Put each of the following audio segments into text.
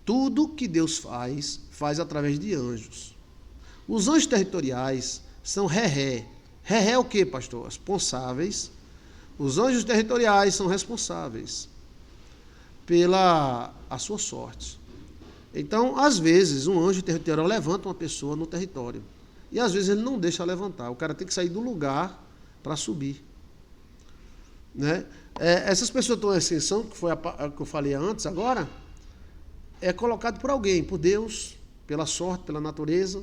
Tudo que Deus faz através de anjos. Os anjos territoriais são ré-ré. Ré-ré é o quê, pastor? Responsáveis. Os anjos territoriais são responsáveis pela a sua sorte. Então, às vezes, um anjo territorial levanta uma pessoa no território. E às vezes ele não deixa levantar. O cara tem que sair do lugar para subir. Né? Essas pessoas que estão em ascensão, que foi a que eu falei antes, agora, é colocado por alguém, por Deus, pela sorte, pela natureza.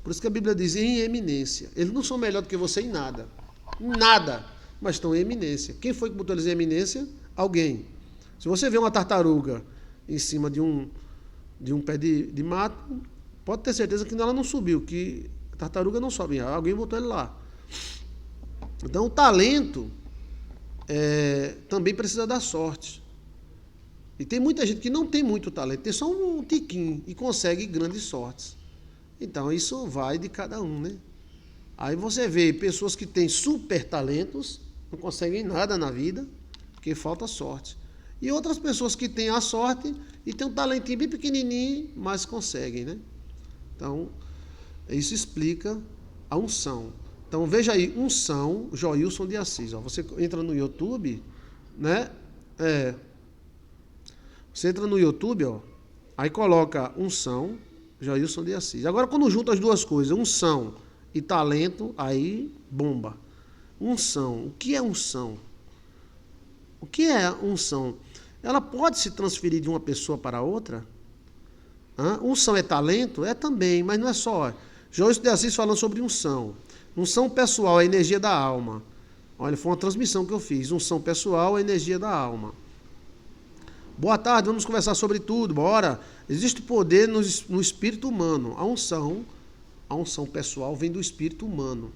Por isso que a Bíblia diz em eminência. Eles não são melhor do que você em nada. Nada. Mas estão em eminência. Quem foi que botou eles em eminência? Alguém. Se você vê uma tartaruga em cima de um pé de mato, pode ter certeza que ela não subiu, que a tartaruga não sobe. Alguém botou ele lá. Então, o talento também precisa da sorte. E tem muita gente que não tem muito talento, tem só um tiquinho e consegue grandes sortes. Então, isso vai de cada um, né? Aí você vê pessoas que têm super talentos, não conseguem nada na vida, porque falta sorte. E outras pessoas que têm a sorte e têm um talentinho bem pequenininho, mas conseguem, né? Então, isso explica a unção. Então, veja aí, unção, Joilson de Assis. Ó, você entra no YouTube, né? Você entra no YouTube, ó, aí coloca unção, Joilson de Assis. Agora, quando junta as duas coisas, unção e talento, aí bomba. Unção. O que é unção? O que é unção? Ela pode se transferir de uma pessoa para outra? Unção é talento? É também, mas não é só. Joilson de Assis falando sobre unção. Unção pessoal, a energia da alma. Olha, foi uma transmissão que eu fiz. Unção pessoal, a energia da alma. Boa tarde, vamos conversar sobre tudo, bora. Existe poder no espírito humano. A unção pessoal vem do espírito humano.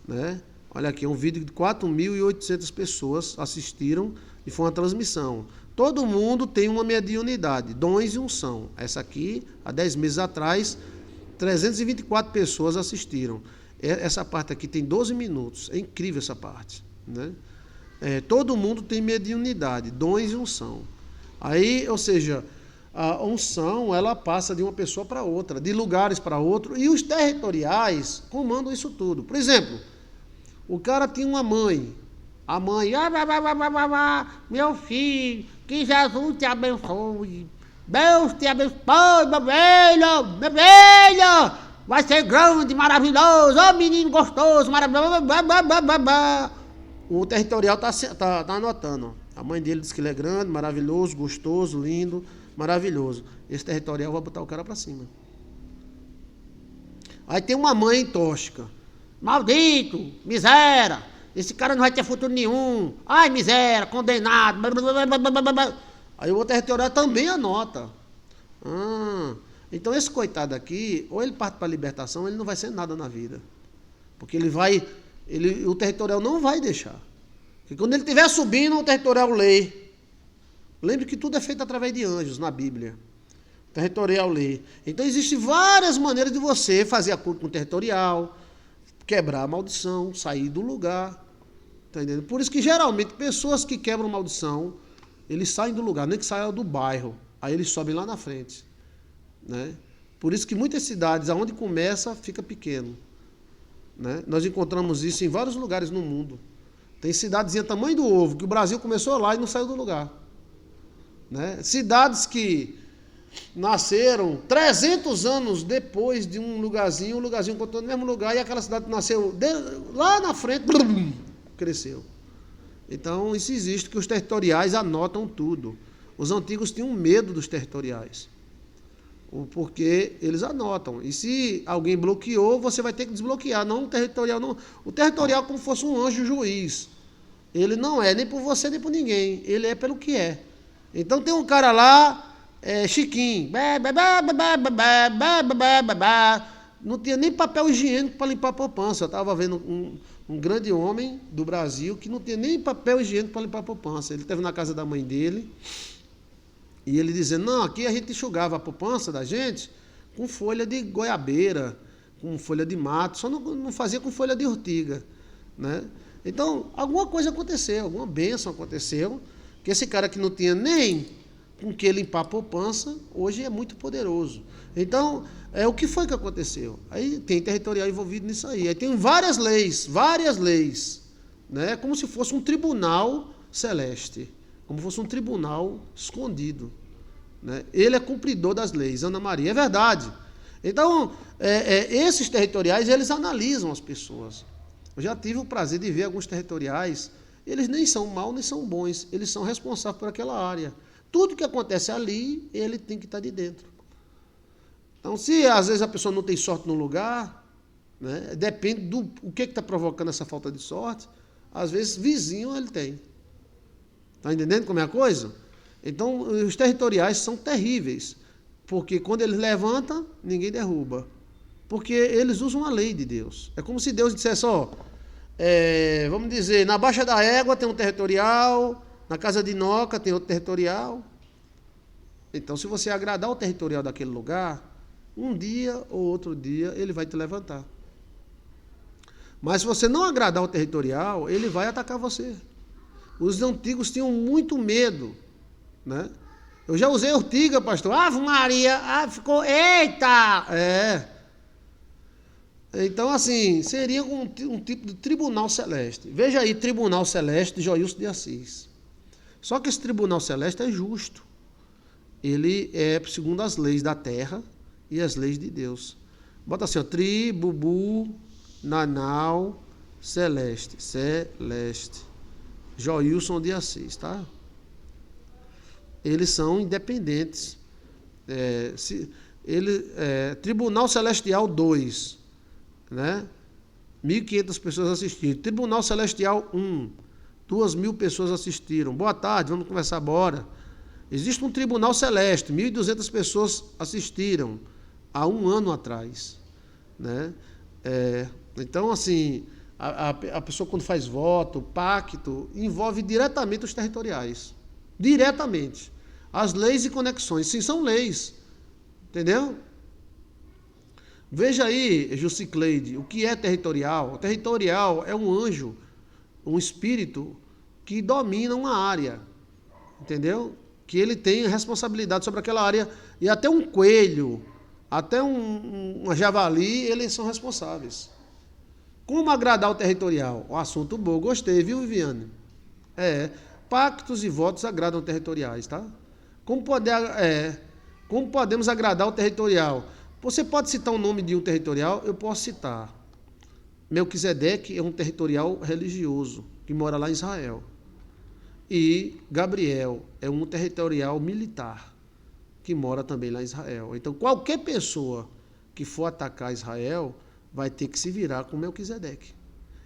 Né? Olha aqui, é um vídeo de 4.800 pessoas assistiram e foi uma transmissão. Todo mundo tem uma mediunidade, dons e unção. Essa aqui, há 10 meses atrás, 324 pessoas assistiram. Essa parte aqui tem 12 minutos. É incrível essa parte. Né? Todo mundo tem mediunidade, dons e unção. Aí, ou seja, a unção, ela passa de uma pessoa para outra, de lugares para outro, e os territoriais comandam isso tudo. Por exemplo, o cara tinha uma mãe, a mãe, meu filho, que Jesus te abençoe, Deus te abençoe, meu filho, vai ser grande, maravilhoso, ô menino gostoso, maravilhoso, o territorial tá anotando, ó. A mãe dele diz que ele é grande, maravilhoso, gostoso, lindo, maravilhoso. Esse territorial vai botar o cara para cima. Aí tem uma mãe tóxica. Maldito, miséria, esse cara não vai ter futuro nenhum. Ai, miséria, condenado. Aí o outro territorial também anota. Então esse coitado aqui, ou ele parte para a libertação, ou ele não vai ser nada na vida. Porque o territorial não vai deixar. Porque quando ele estiver subindo, o territorial lê. Lembre que tudo é feito através de anjos na Bíblia. O territorial lê. Então existem várias maneiras de você fazer acordo com o territorial, quebrar a maldição, sair do lugar. Tá entendendo? Por isso que geralmente pessoas que quebram maldição, eles saem do lugar, nem que saiam do bairro. Aí eles sobem lá na frente. Né? Por isso que muitas cidades, aonde começa, fica pequeno. Né? Nós encontramos isso em vários lugares no mundo. Tem cidadezinha tamanho do ovo, que o Brasil começou lá e não saiu do lugar. Né? Cidades que nasceram 300 anos depois de um lugarzinho continuou no mesmo lugar, e aquela cidade nasceu lá na frente, cresceu. Então, isso existe, que os territoriais anotam tudo. Os antigos tinham medo dos territoriais, porque eles anotam. E se alguém bloqueou, você vai ter que desbloquear. Não o territorial, não. O territorial é como se fosse um anjo juiz. Ele não é nem por você, nem por ninguém. Ele é pelo que é. Então tem um cara lá, Chiquinho. Não tinha nem papel higiênico para limpar a poupança. Eu estava vendo um grande homem do Brasil que não tinha nem papel higiênico para limpar a poupança. Ele esteve na casa da mãe dele. E ele dizendo, não, aqui a gente enxugava a poupança da gente com folha de goiabeira, com folha de mato, só não fazia com folha de ortiga. Né? Então, alguma coisa aconteceu, alguma bênção aconteceu, que esse cara que não tinha nem com que limpar a poupança, hoje é muito poderoso. Então, o que foi que aconteceu? Aí tem territorial envolvido nisso aí. Aí tem várias leis, né? Como se fosse um tribunal celeste, como se fosse um tribunal escondido, né? Ele é cumpridor das leis, Ana Maria, é verdade. Então, esses territoriais, eles analisam as pessoas. Eu já tive o prazer de ver alguns territoriais, eles nem são maus, nem são bons, eles são responsáveis por aquela área. Tudo que acontece ali, ele tem que estar de dentro. Então, se às vezes a pessoa não tem sorte no lugar, né, depende do o que está provocando essa falta de sorte, às vezes vizinho ele tem. Está entendendo como é a coisa? Então, os territoriais são terríveis, porque quando eles levantam, ninguém derruba. Porque eles usam a lei de Deus. É como se Deus dissesse, vamos dizer, na Baixa da Égua tem um territorial, na Casa de Noca tem outro territorial. Então, se você agradar o territorial daquele lugar, um dia ou outro dia ele vai te levantar. Mas se você não agradar o territorial, ele vai atacar você. Os antigos tinham muito medo, né? Eu já usei ortiga, pastor. Ave Maria, ficou, eita! Então, assim, seria um tipo de tribunal celeste. Veja aí, tribunal celeste de Joilson de Assis. Só que esse tribunal celeste é justo. Ele é segundo as leis da terra e as leis de Deus. Bota assim, tri, bubu, nanau, celeste. Joilson de Assis, tá? Eles são independentes. Tribunal Celestial 2, né? 1.500 pessoas assistiram. Tribunal Celestial 1, 2.000 pessoas assistiram. Boa tarde, vamos conversar, bora. Existe um Tribunal Celeste, 1.200 pessoas assistiram há um ano atrás, né? Então, assim, a pessoa quando faz voto, pacto, envolve diretamente os territoriais. Diretamente. As leis e conexões, sim, são leis. Entendeu? Veja aí, Jucicleide, o que é territorial? O territorial é um anjo, um espírito que domina uma área. Entendeu? Que ele tem responsabilidade sobre aquela área. E até um coelho, até um javali, eles são responsáveis. Como agradar o territorial? Um assunto bom, gostei, viu, Viviane? Pactos e votos agradam territoriais, tá? Como podemos agradar o territorial? Você pode citar o nome de um territorial? Eu posso citar. Melquisedeque é um territorial religioso, que mora lá em Israel. E Gabriel é um territorial militar, que mora também lá em Israel. Então, qualquer pessoa que for atacar Israel vai ter que se virar com Melquisedeque.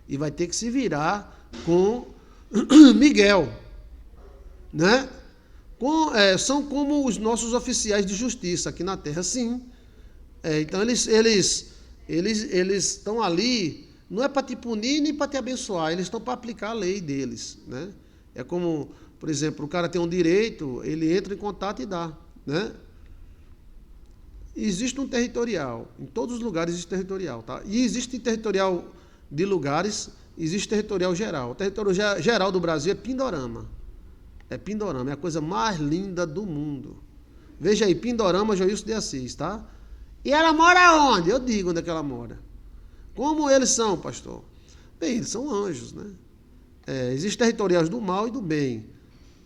E vai ter que se virar com Miguel, né? São como os nossos oficiais de justiça aqui na Terra, sim. Então, eles estão ali, não é para te punir nem para te abençoar, eles estão para aplicar a lei deles, né? É como, por exemplo, o cara tem um direito, ele entra em contato e dá, né? Existe um territorial, em todos os lugares existe territorial, tá? E existe territorial de lugares, existe territorial geral. O território geral do Brasil é Pindorama. É Pindorama, é a coisa mais linda do mundo. Veja aí, Pindorama, Joilson de Assis, tá? E ela mora onde? Eu digo onde é que ela mora. Como eles são, pastor? Bem, eles são anjos, né? Existem territoriais do mal e do bem,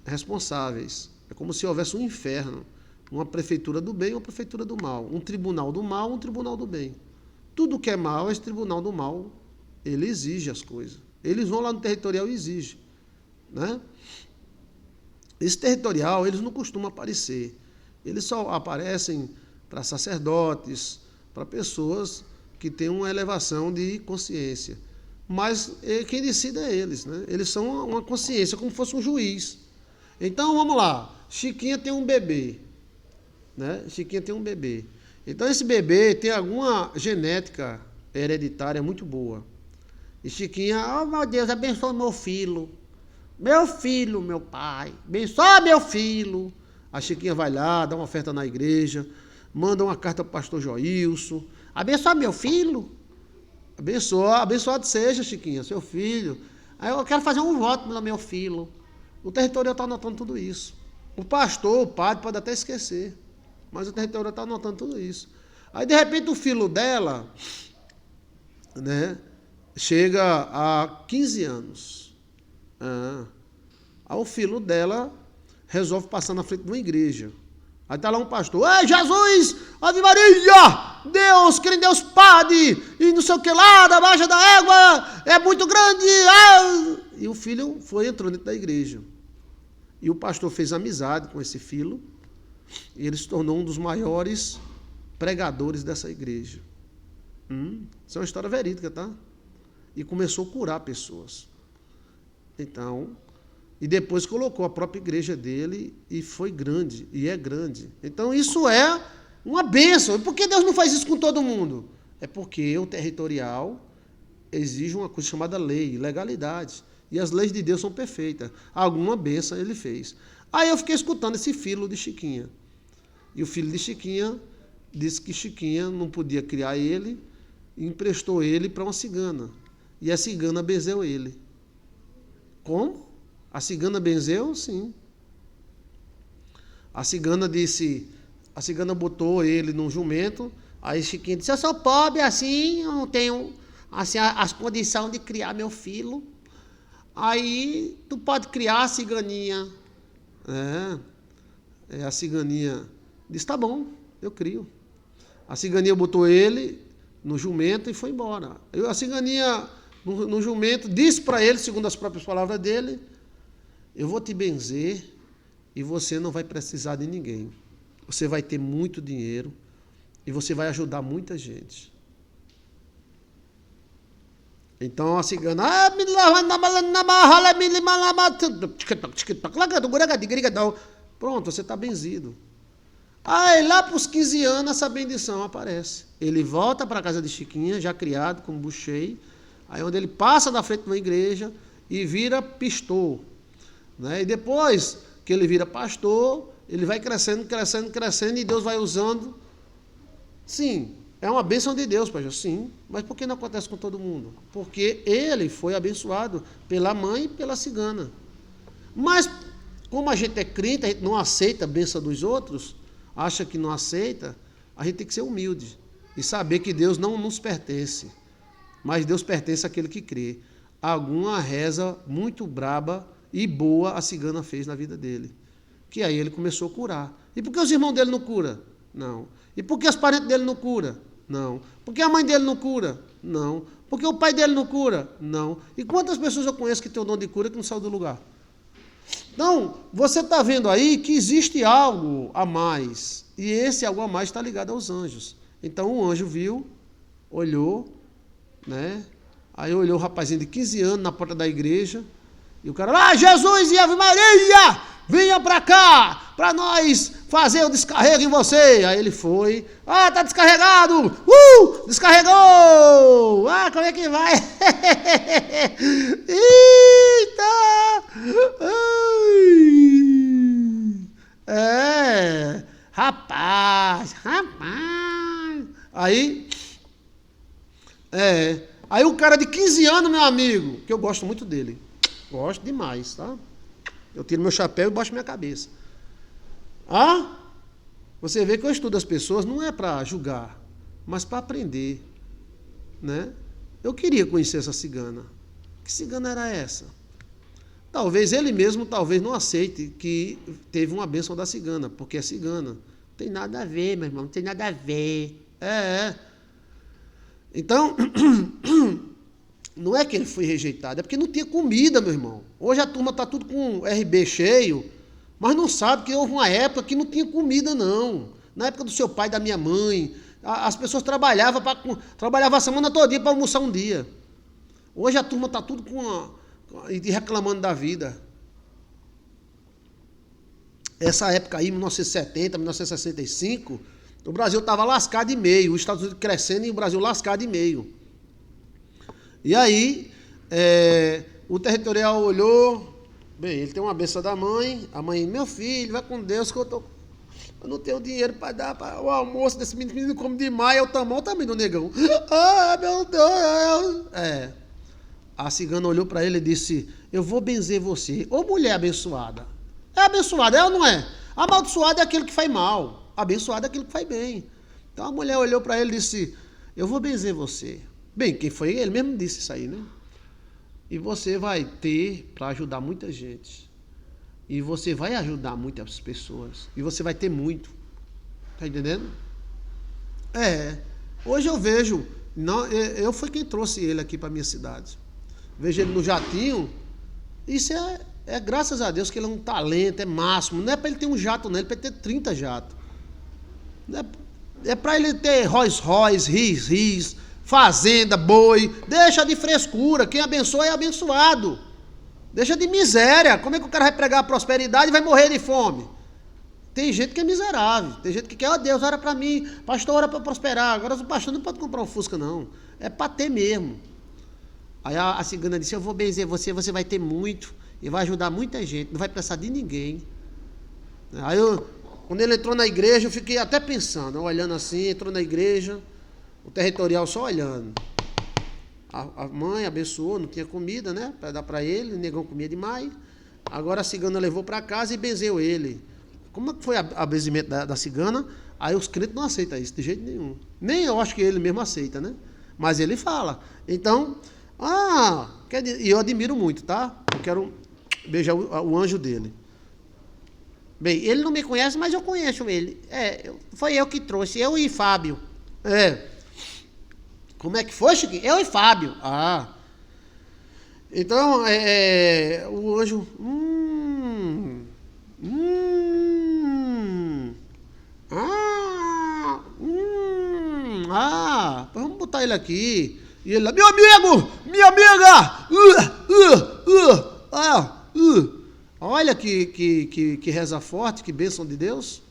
responsáveis. É como se houvesse um inferno, uma prefeitura do bem e uma prefeitura do mal. Um tribunal do mal, um tribunal do bem. Tudo que é mal, esse tribunal do mal, ele exige as coisas. Eles vão lá no territorial e exigem, né? Esse territorial, eles não costumam aparecer. Eles só aparecem para sacerdotes, para pessoas que têm uma elevação de consciência. Mas quem decide é eles, né? Eles são uma consciência, como se fosse um juiz. Então, vamos lá. Chiquinha tem um bebê, né? Chiquinha tem um bebê. Então, esse bebê tem alguma genética hereditária muito boa. E Chiquinha, oh meu Deus, abençoa meu filho. Meu filho, meu pai, abençoa meu filho. A Chiquinha vai lá, dá uma oferta na igreja, manda uma carta para o pastor Joilson. Abençoa meu filho. Abençoado seja, Chiquinha, seu filho. Aí eu quero fazer um voto pelo meu filho. O territorial está anotando tudo isso. O pastor, o padre pode até esquecer, mas o territorial está anotando tudo isso. Aí, de repente, o filho dela, né, chega a 15 anos. Aí o filho dela resolve passar na frente de uma igreja. Aí está lá um pastor, ei, Jesus, Ave Maria, Deus, crê em Deus Padre, e não sei o que lá, da margem da égua, é muito grande. E o filho entrou dentro da igreja. E o pastor fez amizade com esse filho, e ele se tornou um dos maiores pregadores dessa igreja. Isso é uma história verídica, tá? E começou a curar pessoas. Então, e depois colocou a própria igreja dele e foi grande, e é grande. Então, isso é uma bênção. Por que Deus não faz isso com todo mundo? É porque o territorial exige uma coisa chamada lei, legalidade. E as leis de Deus são perfeitas. Alguma bênção ele fez. Aí eu fiquei escutando esse filho de Chiquinha. E o filho de Chiquinha disse que Chiquinha não podia criar ele, e emprestou ele para uma cigana. E a cigana benzeu ele. Como? A cigana benzeu? Sim. A cigana botou ele num jumento, aí Chiquinha disse, eu sou pobre assim, eu não tenho assim, as condições de criar meu filho. Aí tu pode criar a ciganinha. A ciganinha disse, tá bom, eu crio. A ciganinha botou ele no jumento e foi embora. A ciganinha no jumento disse para ele, segundo as próprias palavras dele, eu vou te benzer e você não vai precisar de ninguém. Você vai ter muito dinheiro e você vai ajudar muita gente. Então a cigana, pronto, você está benzido. Aí lá para os 15 anos essa bendição aparece. Ele volta para a casa de Chiquinha, já criado como buchei, aí onde ele passa da frente de uma igreja e vira pastor. Né? E depois que ele vira pastor, ele vai crescendo, crescendo, crescendo e Deus vai usando. Sim, é uma bênção de Deus, pastor, sim. Mas por que não acontece com todo mundo? Porque ele foi abençoado pela mãe e pela cigana. Mas, como a gente é crente, a gente não aceita a bênção dos outros, acha que não aceita, a gente tem que ser humilde e saber que Deus não nos pertence, mas Deus pertence àquele que crê. Alguma reza muito braba e boa a cigana fez na vida dele, que aí ele começou a curar. E por que os irmãos dele não curam? Não. E por que os parentes dele não curam? Não. Por que a mãe dele não cura? Não. Por que o pai dele não cura? Não. E quantas pessoas eu conheço que tem o dom de cura que não saiu do lugar? Então, você está vendo aí que existe algo a mais, e esse algo a mais está ligado aos anjos. Então, o anjo viu, olhou, né? Aí olhou o rapazinho de 15 anos na porta da igreja, e o cara, Jesus e Ave Maria, venha para cá, para nós fazer o descarrego em você. Aí ele foi, tá descarregado, descarregou, como é que vai? Eita, rapaz, aí o cara de 15 anos, meu amigo, que eu gosto muito dele, gosto demais, tá? Eu tiro meu chapéu e baixo minha cabeça. Você vê que eu estudo as pessoas não é para julgar, mas para aprender, né? Eu queria conhecer essa cigana. Que cigana era essa? Talvez ele mesmo, não aceite que teve uma bênção da cigana, porque é cigana. Não tem nada a ver, meu irmão, não tem nada a ver. Então, não é que ele foi rejeitado, é porque não tinha comida, meu irmão. Hoje a turma está tudo com RB cheio, mas não sabe que houve uma época que não tinha comida, não. Na época do seu pai, da minha mãe, as pessoas trabalhavam a semana toda para almoçar um dia. Hoje a turma está tudo reclamando da vida. Essa época aí, 1970, 1965, o Brasil estava lascado e meio, os Estados Unidos crescendo e o Brasil lascado e meio. E aí, o territorial olhou, bem, ele tem uma benção da mãe, a mãe, meu filho, vai com Deus que eu não tenho dinheiro para dar para o almoço desse menino, come demais, é o tamanho do negão. Meu Deus! A cigana olhou para ele e disse, eu vou benzer você. Ô mulher abençoada. é abençoado, é ou não é? Amaldiçoado é aquele que faz mal, abençoado é aquele que faz bem. Então a mulher olhou para ele e disse, eu vou benzer você. Bem, quem foi? Ele mesmo disse isso aí, né? E você vai ter para ajudar muita gente. E você vai ajudar muitas pessoas. E você vai ter muito. Tá entendendo? Hoje eu vejo, não, eu fui quem trouxe ele aqui para minha cidade. Vejo ele no jatinho. Isso é graças a Deus que ele é um talento, é máximo. Não é para ele ter um jato, não, ele para ter 30 jatos. É para ele ter Rolls Royce, Riz, fazenda, boi. Deixa de frescura. Quem abençoa é abençoado. Deixa de miséria. Como é que o cara vai pregar a prosperidade e vai morrer de fome? Tem gente que é miserável. Tem gente que quer, ó Deus, ora para mim. Pastor, ora para eu prosperar. Agora o pastor não pode comprar um Fusca, não. É para ter mesmo. Aí a cigana disse, eu vou benzer você, você vai ter muito. E vai ajudar muita gente. Não vai precisar de ninguém. Aí quando ele entrou na igreja, eu fiquei até pensando. Olhando assim, entrou na igreja. O territorial só olhando. A mãe abençoou, não tinha comida, né? Para dar para ele, o negão comia demais. Agora a cigana levou para casa e benzeu ele. Como foi a benzimento da cigana? Aí os crentes não aceitam isso, de jeito nenhum. Nem eu acho que ele mesmo aceita, né? Mas ele fala. Então, e eu admiro muito, tá? Eu quero beijar o anjo dele. Bem, ele não me conhece, mas eu conheço ele. Foi eu que trouxe, eu e Fábio. Como é que foi, Chiquinho? Eu e Fábio. Então, o anjo... vamos botar ele aqui. E ele lá, meu amigo, minha amiga! Olha que reza forte, que bênção de Deus.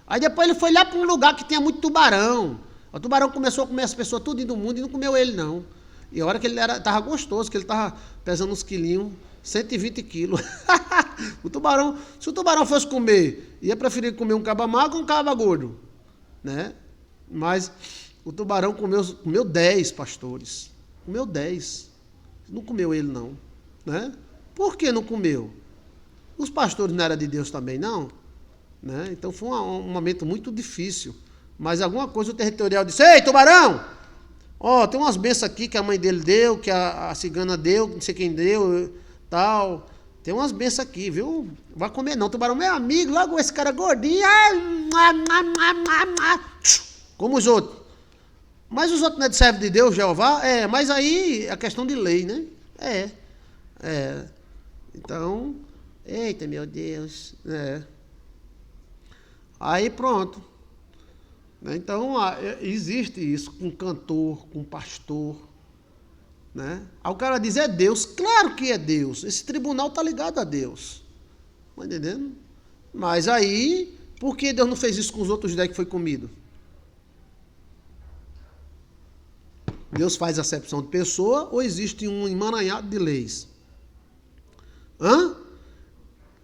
Aí depois ele foi lá para um lugar que tinha muito tubarão. O tubarão começou a comer as pessoas tudo do mundo e não comeu ele, não. E a hora que ele tava gostoso, que ele tava pesando uns quilinhos, 120 quilos. Se o tubarão fosse comer, ia preferir comer um caba magro ou um caba gordo, né? Mas o tubarão comeu 10 pastores. Comeu 10. Não comeu ele, não. Né? Por que não comeu? Os pastores não eram de Deus também, não? Né? Então foi um momento muito difícil. Mas alguma coisa o territorial disse, ei, tubarão! Tem umas bênçãos aqui que a mãe dele deu, que a cigana deu, não sei quem deu, tal. Tem umas bênçãos aqui, viu? Não vai comer não, tubarão, meu amigo, logo esse cara gordinho. Como os outros. Mas os outros não é de servo de Deus, Jeová? Mas aí é questão de lei, né? Então, eita, meu Deus. Aí pronto. Então, existe isso com cantor, com pastor, né? Aí o cara diz, é Deus. Claro que é Deus. Esse tribunal está ligado a Deus. Tá entendendo? Mas aí, por que Deus não fez isso com os outros 10 que foi comido? Deus faz acepção de pessoa ou existe um emaranhado de leis?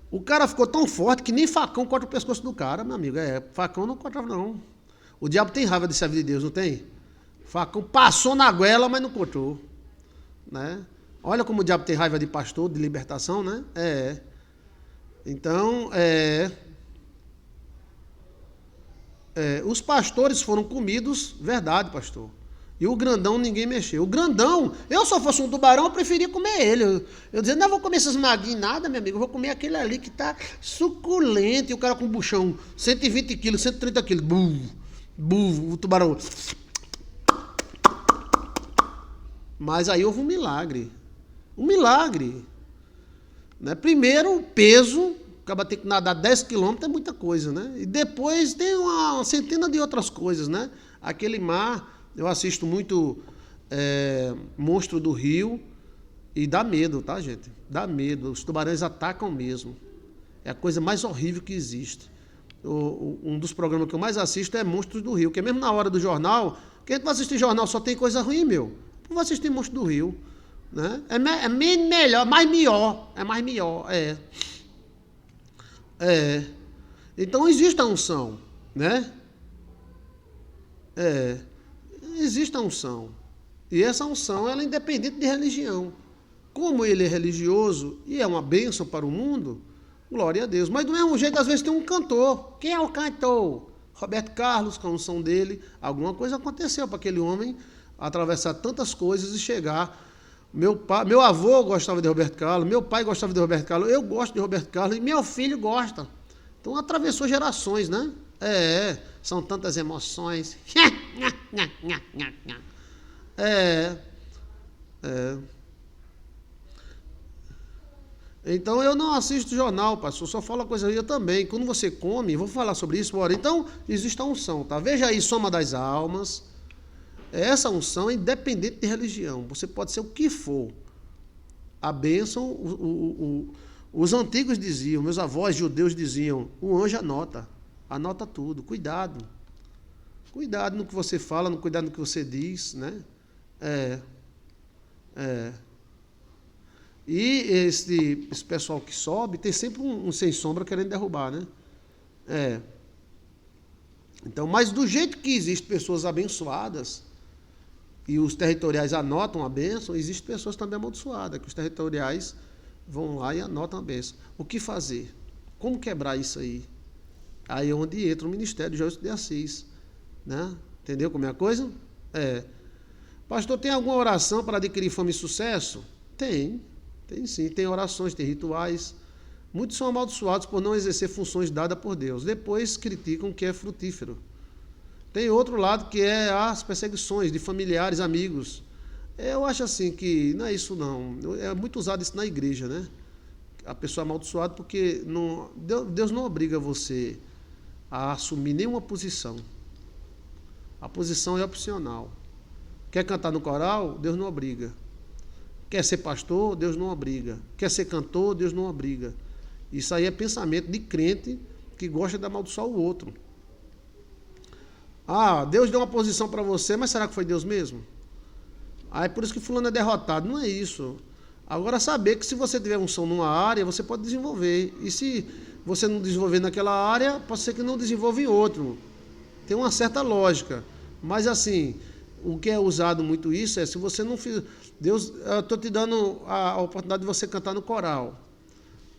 O cara ficou tão forte que nem facão corta o pescoço do cara, meu amigo. Facão não corta, não. O diabo tem raiva de servo de Deus, não tem? Facão passou na goela, mas não cortou. Né? Olha como o diabo tem raiva de pastor, de libertação, né? Então, os pastores foram comidos, verdade, pastor. E o grandão ninguém mexeu. O grandão, eu se eu fosse um tubarão, eu preferia comer ele. Eu dizia, não vou comer esses maguinhos nada, meu amigo. Eu vou comer aquele ali que tá suculento. E o cara com buchão, 120 quilos, 130 quilos. O tubarão. Mas aí houve um milagre. Um milagre. Né? Primeiro, o peso. Acaba ter que nadar 10 quilômetros, é muita coisa, né? E depois tem uma centena de outras coisas, né? Aquele mar... Eu assisto muito Monstro do Rio e dá medo, tá, gente? Dá medo. Os tubarões atacam mesmo. É a coisa mais horrível que existe. Um dos programas que eu mais assisto é Monstros do Rio, que é mesmo na hora do jornal. Quem vai assistir jornal só tem coisa ruim, meu. Não vai assistir Monstro do Rio. Né? É melhor, mais melhor. É mais melhor, Então existe a unção, né? Existe a unção. E essa unção, ela é independente de religião. Como ele é religioso e é uma bênção para o mundo, Glória a Deus. Mas do mesmo jeito, às vezes tem um cantor. Quem é o cantor? Roberto Carlos, com a unção dele. Alguma coisa aconteceu para aquele homem atravessar tantas coisas e chegar. Meu avô gostava de Roberto Carlos, meu pai gostava de Roberto Carlos, eu gosto de Roberto Carlos e meu filho gosta. Então atravessou gerações, né? São tantas emoções. Então eu não assisto jornal, pastor, só falo coisa aí eu também. Quando você come, vou falar sobre isso, bora. Então, existe a unção, tá? Veja aí, soma das almas. Essa unção é independente de religião. Você pode ser o que for. A bênção, os antigos diziam, meus avós judeus diziam, o anjo anota. Anota tudo. Cuidado. Cuidado no que você fala, cuidado no que você diz, né? E esse pessoal que sobe, tem sempre um sem sombra querendo derrubar, né? Então, mas do jeito que existem pessoas abençoadas, e os territoriais anotam a bênção, existem pessoas também amaldiçoadas, que os territoriais vão lá e anotam a bênção. O que fazer? Como quebrar isso aí? Aí é onde entra o ministério de José de Assis. Né? Entendeu como é a coisa? Pastor, tem alguma oração para adquirir fama e sucesso? Tem sim. Tem orações, tem rituais. Muitos são amaldiçoados por não exercer funções dadas por Deus. Depois criticam que é frutífero. Tem outro lado que é as perseguições de familiares, amigos. Eu acho assim que não é isso não. É muito usado isso na igreja, né? A pessoa é amaldiçoada porque Deus não obriga você a assumir nenhuma posição. A posição é opcional. Quer cantar no coral? Deus não obriga. Quer ser pastor? Deus não obriga. Quer ser cantor? Deus não obriga. Isso aí é pensamento de crente que gosta de amaldiçoar o outro. Deus deu uma posição para você, mas será que foi Deus mesmo? É por isso que fulano é derrotado. Não é isso. Agora, saber que se você tiver unção numa área, você pode desenvolver. E se você não desenvolver naquela área, pode ser que não desenvolva em outro. Tem uma certa lógica. Mas, assim, o que é usado muito isso é, se você não fizer... Deus, eu estou te dando a oportunidade de você cantar no coral.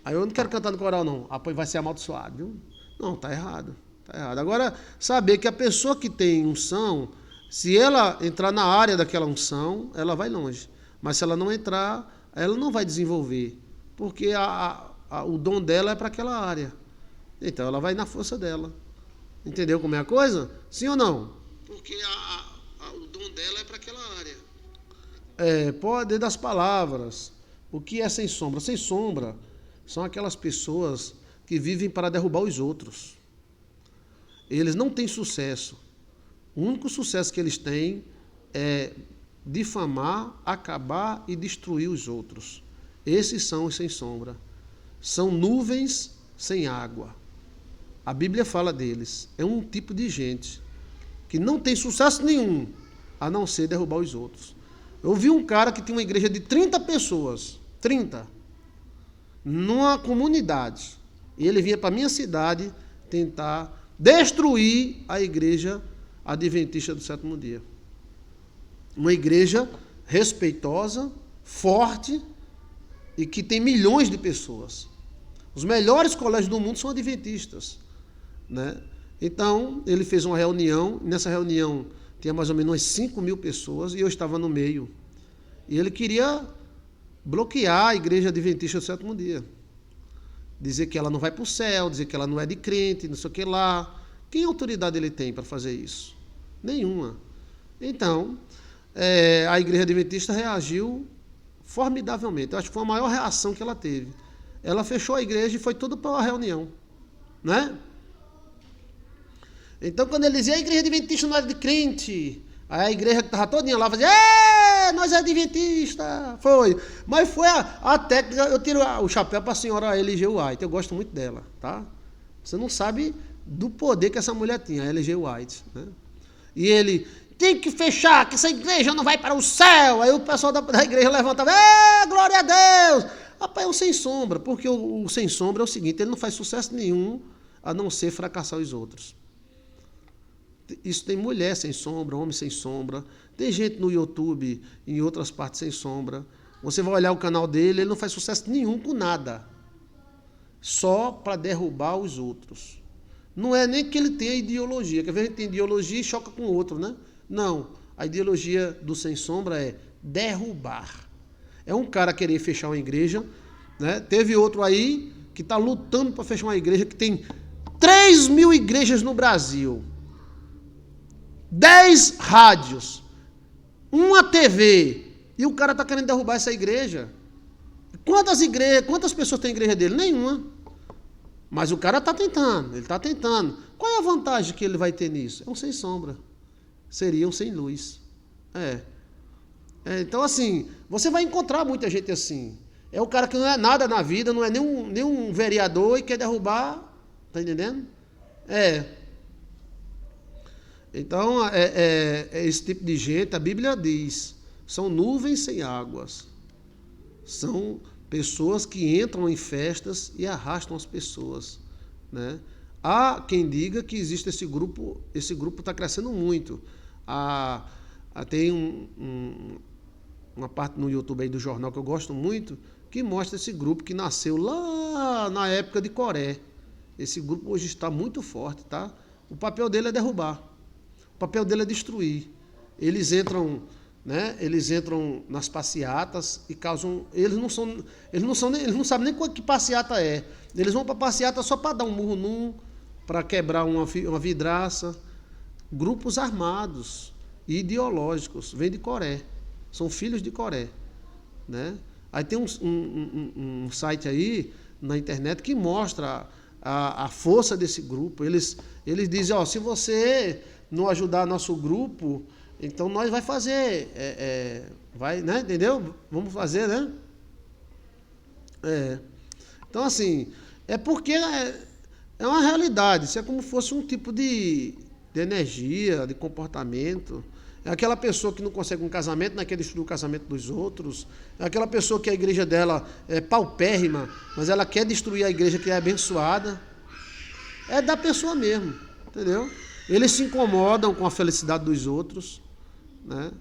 Aí eu não quero cantar no coral, não. Pois vai ser amaldiçoado, viu? Não, está errado. Está errado. Agora, saber que a pessoa que tem unção, se ela entrar na área daquela unção, ela vai longe. Mas se ela não entrar, ela não vai desenvolver. Porque o dom dela é para aquela área. Então, ela vai na força dela. Entendeu como é a coisa? Sim ou não? Porque o dom dela é para aquela área. Poder das palavras. O que é sem sombra? Sem sombra são aquelas pessoas que vivem para derrubar os outros. Eles não têm sucesso. O único sucesso que eles têm é difamar, acabar e destruir os outros. Esses são os sem sombra. São nuvens sem água. A Bíblia fala deles. É um tipo de gente que não tem sucesso nenhum, a não ser derrubar os outros. Eu vi um cara que tinha uma igreja de 30 pessoas, 30, numa comunidade. E ele vinha para a minha cidade tentar destruir a igreja adventista do sétimo dia. Uma igreja respeitosa, forte e que tem milhões de pessoas. Os melhores colégios do mundo são adventistas, né? Então, ele fez uma reunião, nessa reunião tinha mais ou menos 5.000 pessoas e eu estava no meio. E ele queria bloquear a igreja adventista do sétimo dia. Dizer que ela não vai para o céu, dizer que ela não é de crente, não sei o que lá. Que autoridade ele tem para fazer isso? Nenhuma. Então, a igreja adventista reagiu formidavelmente. Eu acho que foi a maior reação que ela teve. Ela fechou a igreja e foi tudo para uma reunião, né? Então, quando ele dizia, a igreja adventista não é de crente, aí a igreja que estava todinha lá fazia, nós é adventista, foi. Mas foi a técnica, eu tiro o chapéu para a senhora L.G. White, eu gosto muito dela, tá? Você não sabe do poder que essa mulher tinha, a L.G. White, né? E ele, tem que fechar, que essa igreja não vai para o céu. Aí o pessoal da igreja levantava, glória a Deus. Rapaz, é um sem sombra, porque o sem sombra é o seguinte, ele não faz sucesso nenhum a não ser fracassar os outros. Isso tem mulher sem sombra, homem sem sombra, tem gente no YouTube, em outras partes sem sombra. Você vai olhar o canal dele, ele não faz sucesso nenhum com nada. só para derrubar os outros. Não é nem que ele tenha ideologia, que às vezes a gente tem ideologia e choca com o outro, né? Não, a ideologia do Sem Sombra é derrubar. É um cara querer fechar uma igreja, né? Teve outro aí que está lutando para fechar uma igreja que tem 3.000 igrejas no Brasil, 10 rádios, uma TV, e o cara está querendo derrubar essa igreja. Quantas pessoas tem a igreja dele? Nenhuma. Mas o cara está tentando, ele está tentando. Qual é a vantagem que ele vai ter nisso? É um sem sombra. Seria um sem luz. Então, assim, você vai encontrar muita gente assim. É o cara que não é nada na vida, não é nenhum vereador e quer derrubar. Tá entendendo? Então, esse tipo de gente, a Bíblia diz, são nuvens sem águas. São pessoas que entram em festas e arrastam as pessoas, né? Há quem diga que existe esse grupo está crescendo muito. Tem uma parte no YouTube aí do jornal que eu gosto muito, que mostra esse grupo que nasceu lá na época de Coré. Esse grupo hoje está muito forte, tá? O papel dele é derrubar. O papel dele é destruir. Eles entram, né? Eles entram nas passeatas e causam. Eles não sabem nem que passeata é. Eles vão para passeata só para dar um murro para quebrar uma vidraça. Grupos armados e ideológicos, vêm de Coré. São filhos de Coré, né? Aí tem um site aí na internet que mostra a força desse grupo. Eles dizem, se você não ajudar nosso grupo, então nós vai fazer, vai, né? Entendeu? Vamos fazer, né? Então, assim, é porque é uma realidade. Isso é como se fosse um tipo de energia, de comportamento. É aquela pessoa que não consegue um casamento, não quer destruir o casamento dos outros. É aquela pessoa que a igreja dela é paupérrima, mas ela quer destruir a igreja que é abençoada. É da pessoa mesmo, entendeu? Eles se incomodam com a felicidade dos outros, né?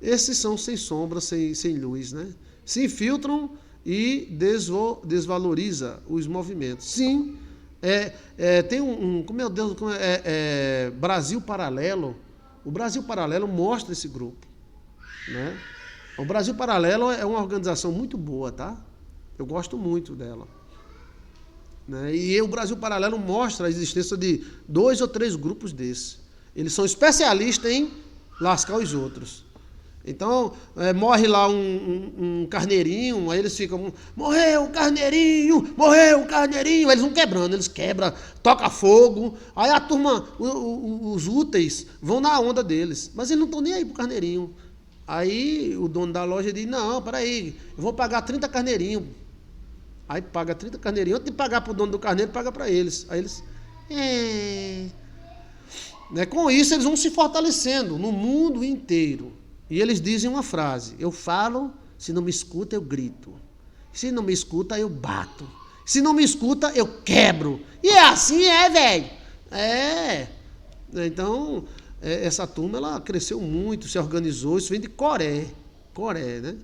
Esses são sem sombra, sem luz, né? Se infiltram e desvaloriza os movimentos. Sim, tem meu Deus, Brasil Paralelo. O Brasil Paralelo mostra esse grupo, né? O Brasil Paralelo é uma organização muito boa, tá? Eu gosto muito dela, né? E o Brasil Paralelo mostra a existência de 2 ou 3 grupos desses. Eles são especialistas em lascar os outros. Então, morre lá um carneirinho, aí eles ficam, morreu o carneirinho, aí eles vão quebrando, eles quebram, toca fogo, aí a turma, os úteis, vão na onda deles, mas eles não estão nem aí pro carneirinho. Aí o dono da loja diz, não, peraí, eu vou pagar 30 carneirinhos. Aí paga 30 carneirinhos, antes de pagar pro dono do carneiro, paga para eles. Aí eles, né? Com isso eles vão se fortalecendo no mundo inteiro. E eles dizem uma frase, eu falo, se não me escuta eu grito, se não me escuta eu bato, se não me escuta eu quebro, e é assim, velho. Então, essa turma ela cresceu muito, se organizou, isso vem de Coré, né?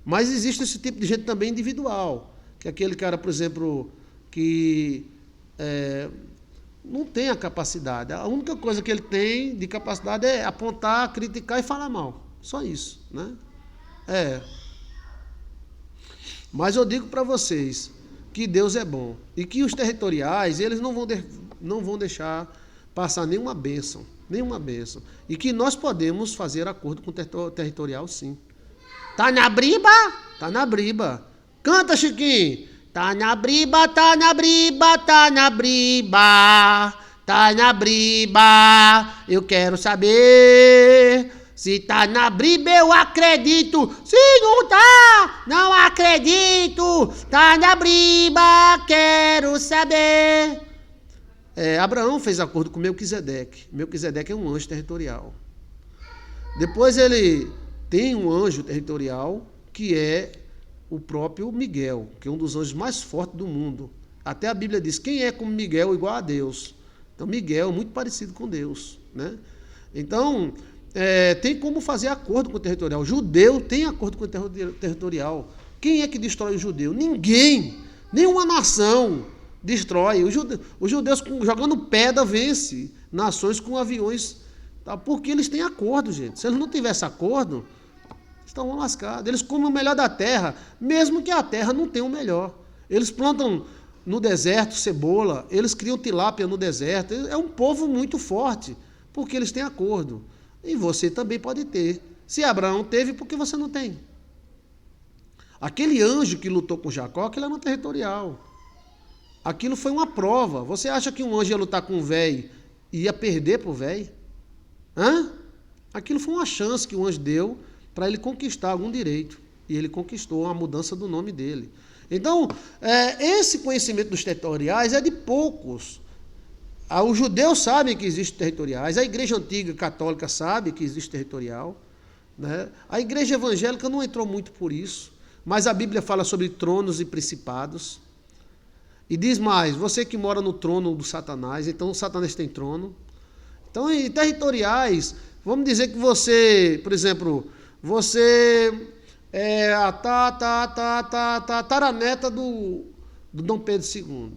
Mas existe esse tipo de gente também individual, que é aquele cara, por exemplo, que não tem a capacidade, a única coisa que ele tem de capacidade é apontar, criticar e falar mal. Só isso, né? Mas eu digo para vocês que Deus é bom e que os territoriais, eles não vão deixar passar nenhuma bênção, e que nós podemos fazer acordo com o territorial, sim. Tá na briba? Tá na briba. Canta, Chiquinho. Tá na briba, tá na briba, tá na briba, tá na briba. Eu quero saber. Se tá na briba eu acredito, se não tá, não acredito, tá na briba, quero saber. Abraão fez acordo com Melquisedeque. Melquisedeque é um anjo territorial. Depois ele tem um anjo territorial que é o próprio Miguel, que é um dos anjos mais fortes do mundo. Até a Bíblia diz, quem é como Miguel igual a Deus? Então Miguel é muito parecido com Deus, né? Então, tem como fazer acordo com o territorial. O judeu tem acordo com o territorial. Quem é que destrói o judeu? Ninguém. Nenhuma nação. Destrói. Os judeus jogando pedra vence nações com aviões, tá? Porque eles têm acordo, gente. Se eles não tivessem acordo, estão lascados. Eles comem o melhor da terra, mesmo que a terra não tenha o melhor. Eles plantam no deserto cebola, eles criam tilápia no deserto. É um povo muito forte, porque eles têm acordo. E você também pode ter. Se Abraão teve, por que você não tem? Aquele anjo que lutou com Jacó, aquilo era no territorial. Aquilo foi uma prova. Você acha que um anjo ia lutar com o velho e ia perder para o velho? Aquilo foi uma chance que o anjo deu para ele conquistar algum direito. E ele conquistou a mudança do nome dele. Então, esse conhecimento dos territoriais é de poucos. Os judeus sabem que existem territoriais, a igreja antiga católica sabe que existe territorial, né? A igreja evangélica não entrou muito por isso, mas a Bíblia fala sobre tronos e principados. E diz mais, você que mora no trono do Satanás, então o Satanás tem trono. Então, em territoriais, vamos dizer que você, por exemplo, você é a taraneta do Dom Pedro II.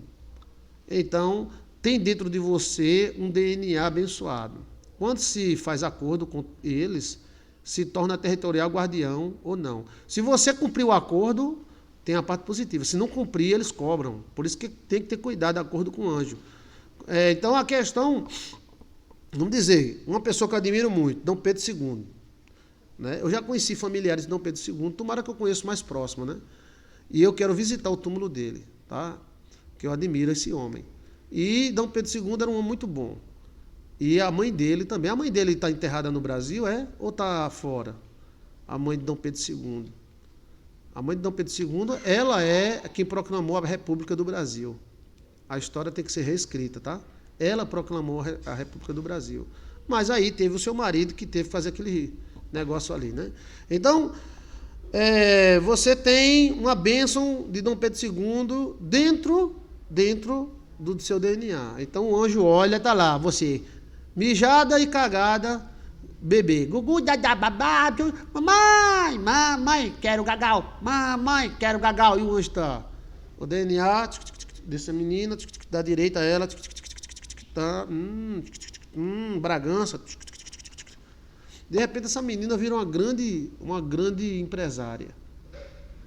Então, tem dentro de você um DNA abençoado. Quando se faz acordo com eles, se torna territorial guardião ou não. Se você cumprir o acordo, tem a parte positiva. Se não cumprir, eles cobram. Por isso que tem que ter cuidado de acordo com o anjo. Então, a questão, vamos dizer, uma pessoa que eu admiro muito, Dom Pedro II. Né? Eu já conheci familiares de Dom Pedro II, tomara que eu conheço mais próximo, né? E eu quero visitar o túmulo dele, tá? Que eu admiro esse homem. E Dom Pedro II era um homem muito bom. E a mãe dele também. A mãe dele está enterrada no Brasil, ou está fora? A mãe de Dom Pedro II. A mãe de Dom Pedro II, ela é quem proclamou a República do Brasil. A história tem que ser reescrita, tá? Ela proclamou a República do Brasil. Mas aí teve o seu marido que teve que fazer aquele negócio ali, né? Então, você tem uma bênção de Dom Pedro II dentro do seu DNA. Então o anjo olha, tá lá, você, mijada e cagada, bebê. Gugu, dada, babado, mamãe, quero gagal, mamãe, quero gagal. E o anjo tá, o DNA dessa menina, da direita a ela, tá, Bragança. De repente essa menina vira uma grande empresária.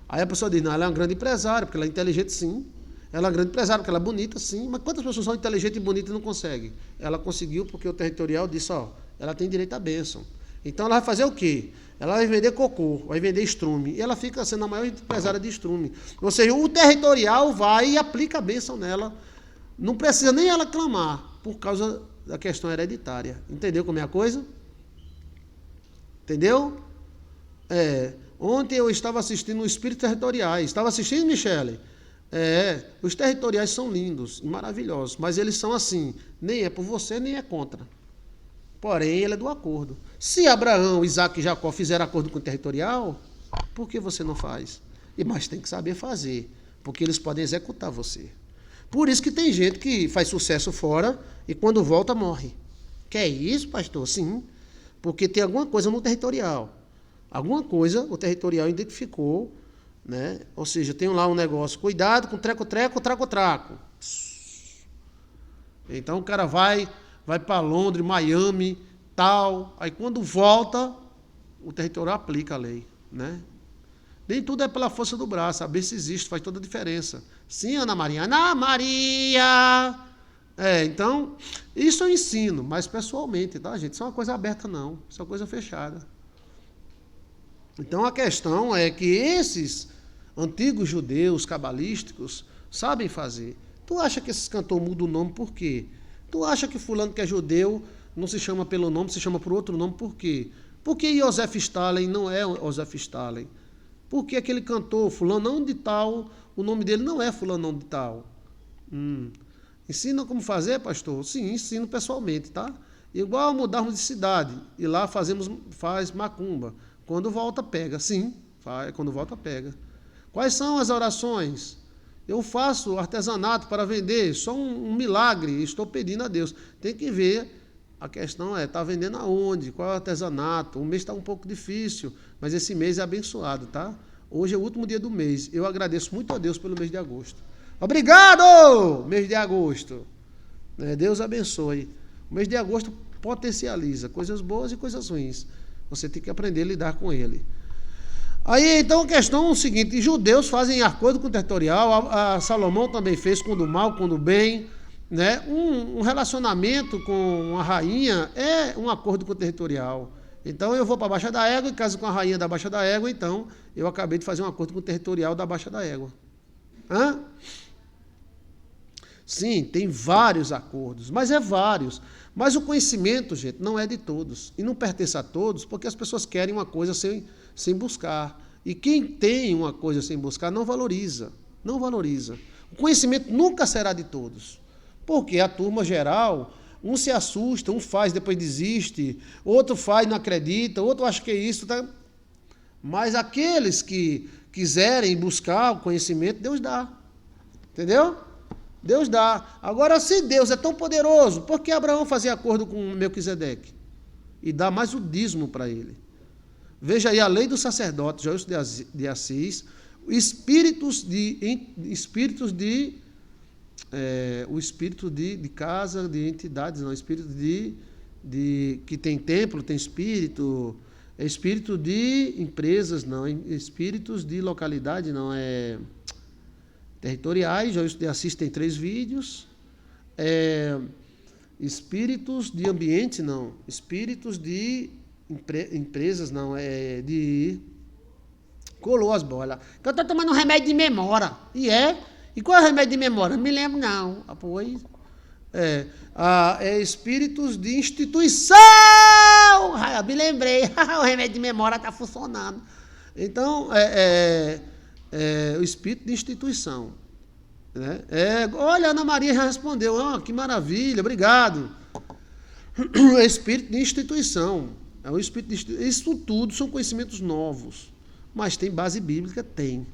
Aí a pessoa diz, não, ela é uma grande empresária, porque ela é inteligente, sim. Ela é uma grande empresária, porque ela é bonita, sim. Mas quantas pessoas são inteligentes e bonitas e não conseguem? Ela conseguiu porque o territorial disse, ela tem direito à bênção. Então ela vai fazer o quê? Ela vai vender cocô, vai vender estrume. E ela fica sendo a maior empresária de estrume. Ou seja, o territorial vai e aplica a bênção nela. Não precisa nem ela clamar, por causa da questão hereditária. Entendeu como é a coisa? Entendeu? Ontem eu estava assistindo o Espírito Territoriais. Estava assistindo, Michele? Os territoriais são lindos e maravilhosos, mas eles são assim, nem é por você, nem é contra. Porém, ele é do acordo. Se Abraão, Isaac e Jacó fizeram acordo com o territorial, por que você não faz? Mas tem que saber fazer, porque eles podem executar você. Por isso que tem gente que faz sucesso fora e quando volta morre. Que é isso, pastor? Sim. Porque tem alguma coisa no territorial. Alguma coisa o territorial identificou, né? Ou seja, tem lá um negócio, cuidado com treco-treco, traco-traco. Então o cara vai para Londres, Miami, tal. Aí quando volta, o territorial aplica a lei, né? Nem tudo é pela força do braço, saber se existe, faz toda a diferença. Sim, Ana Maria. Ana Maria! Então, isso eu ensino, mas pessoalmente, tá, gente? Isso é uma coisa aberta, não. Isso é uma coisa fechada. Então, a questão é que esses antigos judeus cabalísticos sabem fazer. Tu acha que esses cantores mudam o nome por quê? Tu acha que fulano que é judeu não se chama pelo nome, se chama por outro nome por quê? Por que Joseph Stalin não é Joseph Stalin? Por que aquele cantor, fulano de tal, o nome dele não é fulano de tal? Ensina como fazer, pastor? Sim, ensino pessoalmente, tá? Igual mudarmos de cidade e lá faz macumba. Quando volta, pega. Sim, quando volta, pega. Quais são as orações? Eu faço artesanato para vender, só um milagre, estou pedindo a Deus. Tem que ver, a questão está vendendo aonde? Qual é o artesanato? O mês está um pouco difícil, mas esse mês é abençoado, tá? Hoje é o último dia do mês. Eu agradeço muito a Deus pelo mês de agosto. Obrigado! Mês de agosto. Deus abençoe. O mês de agosto potencializa coisas boas e coisas ruins. Você tem que aprender a lidar com ele. Aí, então, a questão é o seguinte: judeus fazem acordo com o territorial, a Salomão também fez com o mal, com o bem, né? Um relacionamento com uma rainha é um acordo com o territorial. Então, eu vou para a Baixa da Égua e caso com a rainha da Baixa da Égua, então, eu acabei de fazer um acordo com o territorial da Baixa da Égua. Hã? Sim, tem vários acordos, mas é vários. Mas o conhecimento, gente, não é de todos. E não pertence a todos, porque as pessoas querem uma coisa sem buscar. E quem tem uma coisa sem buscar não valoriza. Não valoriza. O conhecimento nunca será de todos. Porque a turma geral, um se assusta, um faz, depois desiste, outro faz, não acredita, outro acha que é isso. Tá? Mas aqueles que quiserem buscar o conhecimento, Deus dá. Entendeu? Deus dá. Agora, se Deus é tão poderoso, por que Abraão fazia acordo com Melquisedeque? E dá mais o dízimo para ele. Veja aí a lei do sacerdote, João de Assis, o espírito de casa, de entidades, não, espírito que tem templo, tem espírito de empresas, não, espíritos de localidade, não, territoriais. João de Assis tem 3 vídeos, espíritos de ambiente, não, espíritos de empresas, não, de... Colou as bolas. Que eu estou tomando um remédio de memória. E qual é o remédio de memória? Não me lembro, não. Pois. Espíritos de instituição! Me lembrei. O remédio de memória está funcionando. Então, o espírito de instituição. Né? Olha, a Ana Maria já respondeu. Que maravilha, obrigado. É espírito de instituição. Isso tudo são conhecimentos novos. Mas tem base bíblica? Tem.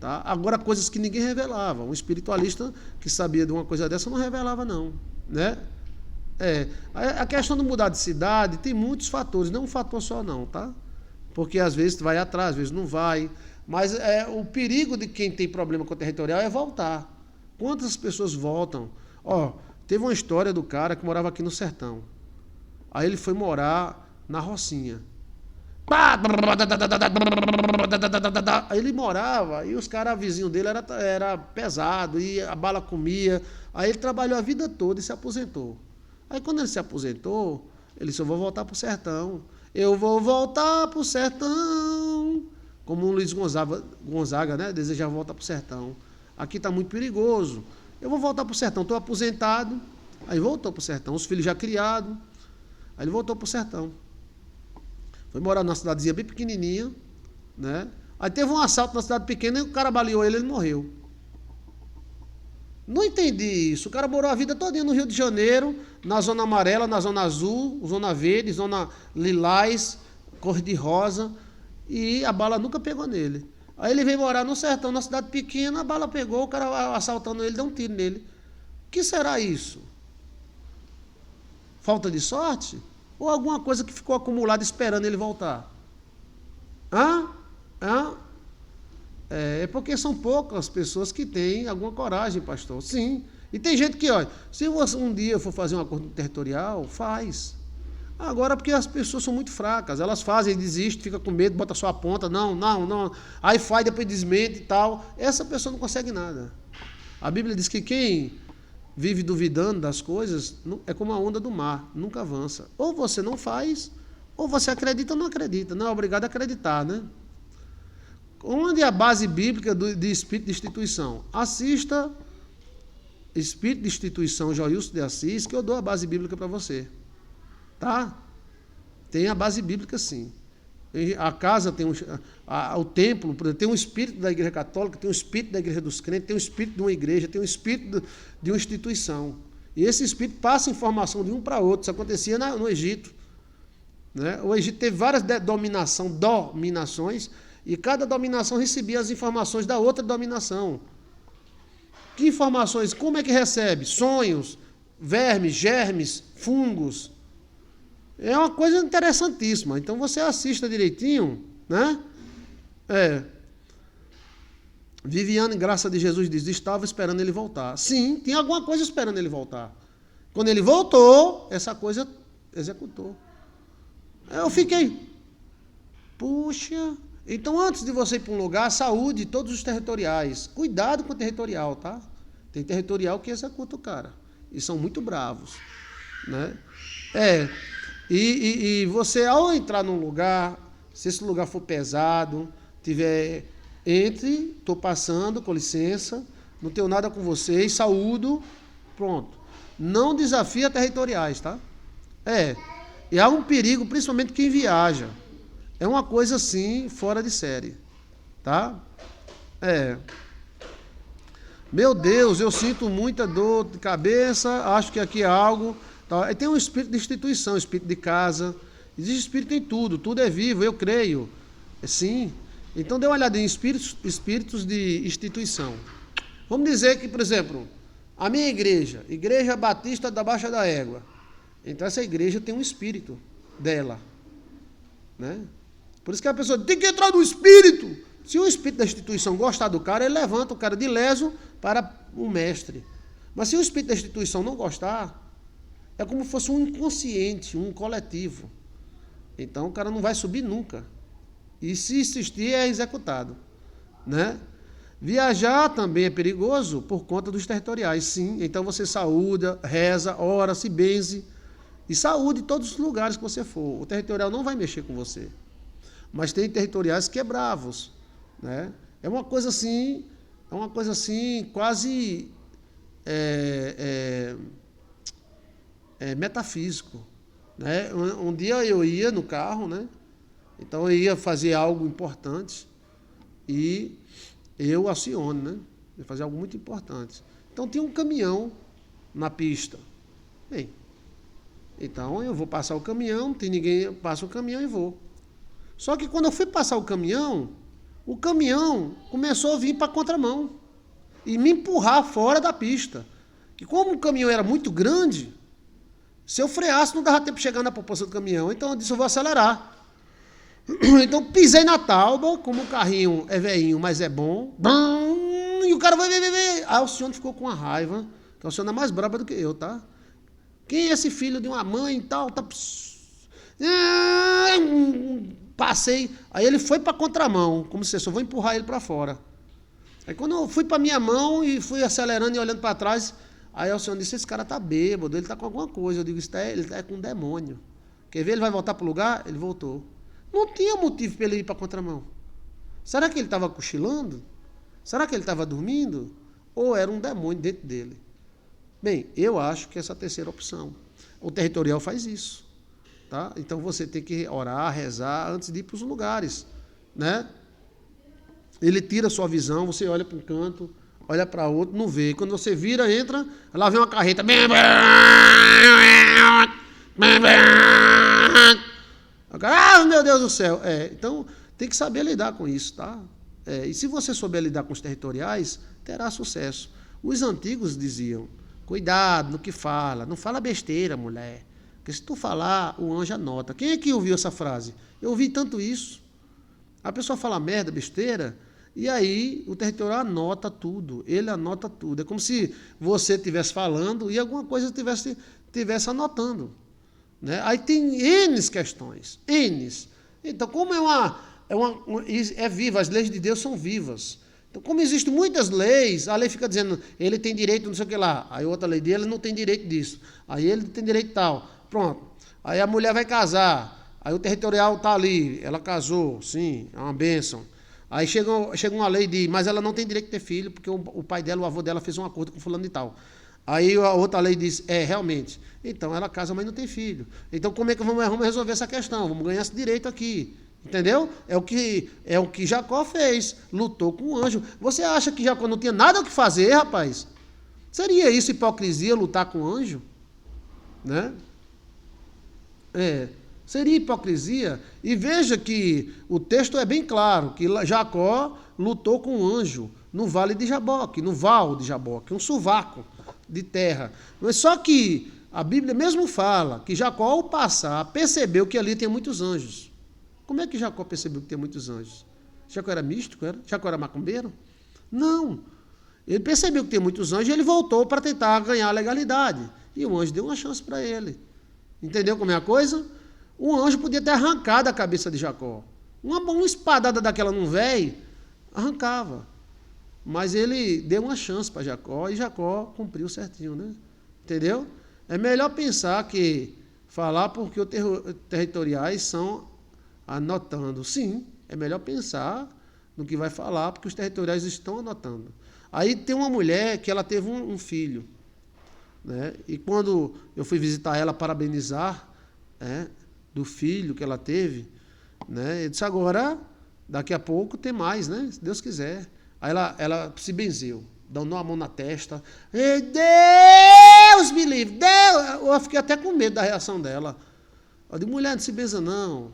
Tá? Agora, coisas que ninguém revelava. Um espiritualista que sabia de uma coisa dessa não revelava, não. Né? A questão de mudar de cidade tem muitos fatores, não um fator só, não. Tá? Porque às vezes vai atrás, às vezes não vai. Mas o perigo de quem tem problema com o territorial é voltar. Quantas pessoas voltam? Teve uma história do cara que morava aqui no sertão. Aí ele foi morar na Rocinha. Aí ele morava e os caras, vizinho dele era pesado e a bala comia. Aí ele trabalhou a vida toda e se aposentou. Aí quando ele se aposentou, ele disse: eu vou voltar pro sertão. Eu vou voltar pro sertão. Como o Luiz Gonzaga, né? Desejava voltar pro sertão. Aqui tá muito perigoso. Eu vou voltar pro sertão. Estou aposentado. Aí voltou pro sertão. Os filhos já criados. Aí ele voltou pro sertão. Foi morar numa cidadezinha bem pequenininha, né? Aí teve um assalto na cidade pequena e o cara baleou ele morreu. Não entendi isso. O cara morou a vida todinha no Rio de Janeiro, na zona amarela, na zona azul, zona verde, zona lilás, cor de rosa, e a bala nunca pegou nele. Aí ele veio morar no sertão, na cidade pequena, a bala pegou, o cara assaltando ele, deu um tiro nele. O que será isso? Falta de sorte? Ou alguma coisa que ficou acumulada esperando ele voltar? É porque são poucas pessoas que têm alguma coragem, pastor. Sim. E tem gente que, olha, se você um dia for fazer um acordo territorial, faz. Agora, porque as pessoas são muito fracas, elas fazem, desistem, fica com medo, bota só a ponta, não. Aí faz, depois desmente e tal. Essa pessoa não consegue nada. A Bíblia diz que quem vive duvidando das coisas é como a onda do mar, nunca avança. Ou você não faz, ou você acredita ou não acredita. Não é obrigado a acreditar, né? Onde é a base bíblica de espírito de instituição? Assista Espírito de Instituição Joilson de Assis, que eu dou a base bíblica para você. Tá? Tem a base bíblica, sim. A casa tem o templo, tem um espírito da Igreja Católica, tem um espírito da Igreja dos Crentes, tem um espírito de uma igreja, tem um espírito de uma instituição. E esse espírito passa informação de um para outro. Isso acontecia no Egito. Né? O Egito teve várias dominações, e cada dominação recebia as informações da outra dominação. Que informações? Como é que recebe? Sonhos, vermes, germes, fungos. É uma coisa interessantíssima. Então você assista direitinho, né? Viviane, graça de Jesus, diz, estava esperando ele voltar. Sim, tinha alguma coisa esperando ele voltar. Quando ele voltou, essa coisa executou. Eu fiquei, puxa, então antes de você ir para um lugar, saúde todos os territoriais. Cuidado com o territorial, tá? Tem territorial que executa o cara. E são muito bravos, né? E você, ao entrar num lugar, se esse lugar for pesado, entre, estou passando, com licença, não tenho nada com vocês, saúdo, pronto. Não desafia territoriais, tá? E há um perigo, principalmente quem viaja. É uma coisa assim, fora de série, tá? Meu Deus, eu sinto muita dor de cabeça, acho que aqui é algo... Tá? Tem um espírito de instituição, espírito de casa, existe espírito em tudo, tudo é vivo, eu creio. Sim. Então dê uma olhada em espíritos de instituição. Vamos dizer que, por exemplo, a minha igreja, Igreja Batista da Baixa da Égua. Então essa igreja tem um espírito dela, né? Por isso que a pessoa tem que entrar no espírito. Se o espírito da instituição gostar do cara, ele levanta o cara de leso para um mestre. Mas se o espírito da instituição não gostar, é como se fosse um inconsciente, um coletivo. Então o cara não vai subir nunca. E se insistir, é executado, né? Viajar também é perigoso por conta dos territoriais, sim. Então você saúda, reza, ora, se benze e saúde em todos os lugares que você for. O territorial não vai mexer com você. Mas tem territoriais que é bravos, né? É uma coisa assim quase metafísico, né? Um dia eu ia no carro, né? Então eu ia fazer algo importante e eu aciono, né? Eu ia fazer algo muito importante. Então tinha um caminhão na pista. Bem, então eu vou passar o caminhão, não tem ninguém, eu passo o caminhão e vou. Só que quando eu fui passar o caminhão começou a vir para a contramão e me empurrar fora da pista. Que como o caminhão era muito grande, se eu freasse não dava tempo de chegar na proporção do caminhão, então eu disse, eu vou acelerar. Então pisei na tauba, como o carrinho é velhinho, mas é bom, e o cara vai. Aí o Alcione ficou com uma raiva, que o Alcione é mais braba do que eu, tá? Quem é esse filho de uma mãe e tal? Tá... Passei, aí ele foi para contramão, como se eu vou empurrar ele para fora. Aí quando eu fui para minha mão e fui acelerando e olhando para trás, aí o Alcione disse, esse cara tá bêbado, ele tá com alguma coisa. Eu digo, ele tá com um demônio. Quer ver, ele vai voltar pro lugar? Ele voltou. Não tinha motivo para ele ir para a contramão. Será que ele estava cochilando? Será que ele estava dormindo? Ou era um demônio dentro dele? Bem, eu acho que essa é a terceira opção. O territorial faz isso. Tá? Então você tem que orar, rezar antes de ir para os lugares, né? Ele tira a sua visão, você olha para um canto, olha para outro, não vê. Quando você vira, entra, lá vem uma carreta. Ah, meu Deus do céu. Então, tem que saber lidar com isso, tá? E se você souber lidar com os territoriais, terá sucesso. Os antigos diziam, cuidado no que fala, não fala besteira, mulher. Porque se tu falar, o anjo anota. Quem é que ouviu essa frase? Eu ouvi tanto isso. A pessoa fala merda, besteira, e aí o territorial anota tudo. Ele anota tudo. É como se você estivesse falando e alguma coisa estivesse anotando. Né? Aí tem N questões. N. Então, como é viva, as leis de Deus são vivas. Então, como existem muitas leis, a lei fica dizendo, ele tem direito, não sei o que lá. Aí outra lei dele não tem direito disso. Aí ele tem direito tal. Pronto. Aí a mulher vai casar. Aí o territorial está ali. Ela casou, sim, é uma bênção. Aí chega uma lei de, mas ela não tem direito de ter filho, porque o pai dela, o avô dela fez um acordo com fulano e tal. Aí a outra lei diz, realmente. Então ela casa, mas não tem filho. Então como é que vamos resolver essa questão? Vamos ganhar esse direito aqui. Entendeu? É o que Jacó fez. Lutou com o anjo. Você acha que Jacó não tinha nada o que fazer, rapaz? Seria isso hipocrisia, lutar com o anjo? Né? Seria hipocrisia. E veja que o texto é bem claro, que Jacó lutou com o anjo no vale de Jaboque, no val de Jaboque, um sovaco de terra. Mas só que a Bíblia mesmo fala que Jacó, ao passar, percebeu que ali tem muitos anjos. Como é que Jacó percebeu que tem muitos anjos? Jacó era místico? Jacó era macumbeiro? Não. Ele percebeu que tem muitos anjos e ele voltou para tentar ganhar a legalidade. E o anjo deu uma chance para ele. Entendeu como é a coisa? O anjo podia ter arrancado a cabeça de Jacó. Uma espadada daquela num velho, arrancava. Mas ele deu uma chance para Jacó e Jacó cumpriu certinho, né? Entendeu? É melhor pensar que falar porque os territoriais são anotando. Sim, é melhor pensar no que vai falar porque os territoriais estão anotando. Aí tem uma mulher que ela teve um filho, né? E quando eu fui visitar ela, parabenizar, né, do filho que ela teve, né? Eu disse, agora, daqui a pouco tem mais, né? Se Deus quiser. Aí ela se benzeu, dando a mão na testa. E Deus me livre, Deus! Eu fiquei até com medo da reação dela. Eu disse, mulher, não se benza não.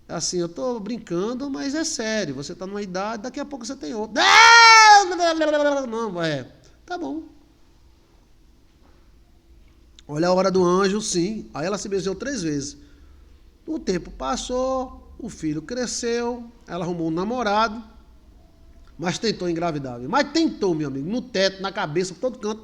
Assim, eu estou brincando, mas é sério. Você está numa idade, daqui a pouco você tem outra. Não, tá bom. Olha a hora do anjo, sim. Aí ela se benzeu 3 vezes. O tempo passou, o filho cresceu, ela arrumou um namorado, mas tentou engravidar. Mas tentou, meu amigo, no teto, na cabeça, por todo canto.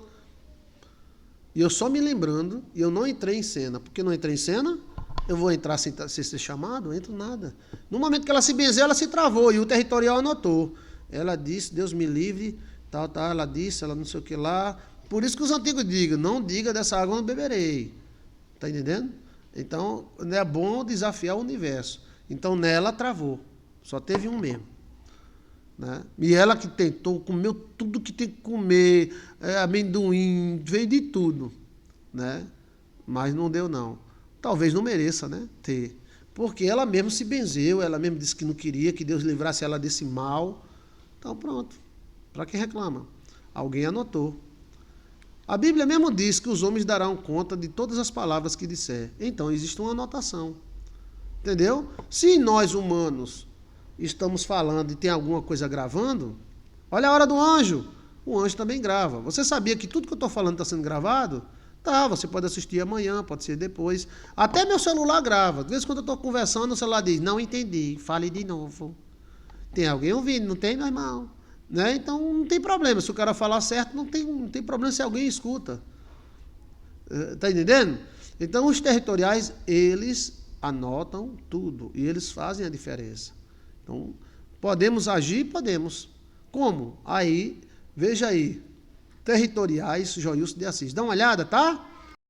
E eu só me lembrando, e eu não entrei em cena. Porque não entrei em cena, eu vou entrar sem ser chamado? Não entro nada. No momento que ela se benzeu, ela se travou, e o territorial anotou. Ela disse, Deus me livre, tal, ela disse, ela não sei o que lá. Por isso que os antigos digam, não diga dessa água eu não beberei. Tá entendendo? Então, é bom desafiar o universo. Então, nela travou. Só teve um mesmo. Né? E ela que tentou, comeu tudo que tem que comer, amendoim, veio de tudo. Né? Mas não deu, não. Talvez não mereça, né, ter. Porque ela mesmo se benzeu, ela mesmo disse que não queria, que Deus livrasse ela desse mal. Então, pronto. Para que reclama? Alguém anotou. A Bíblia mesmo diz que os homens darão conta de todas as palavras que disser. Então, existe uma anotação. Entendeu? Se nós, humanos, estamos falando e tem alguma coisa gravando, olha a hora do anjo. O anjo também grava. Você sabia que tudo que eu estou falando está sendo gravado? Tá, você pode assistir amanhã, pode ser depois. Até meu celular grava. De vez em quando eu estou conversando, o celular diz, não entendi, fale de novo. Tem alguém ouvindo, não tem, meu irmão? Né? Então não tem problema. Se o cara falar certo, não tem problema se alguém escuta. Está entendendo? Então os territoriais, eles anotam tudo e eles fazem a diferença. Então, podemos agir? Podemos. Como? Aí, veja aí. Territoriais, Joilson de Assis. Dá uma olhada, tá?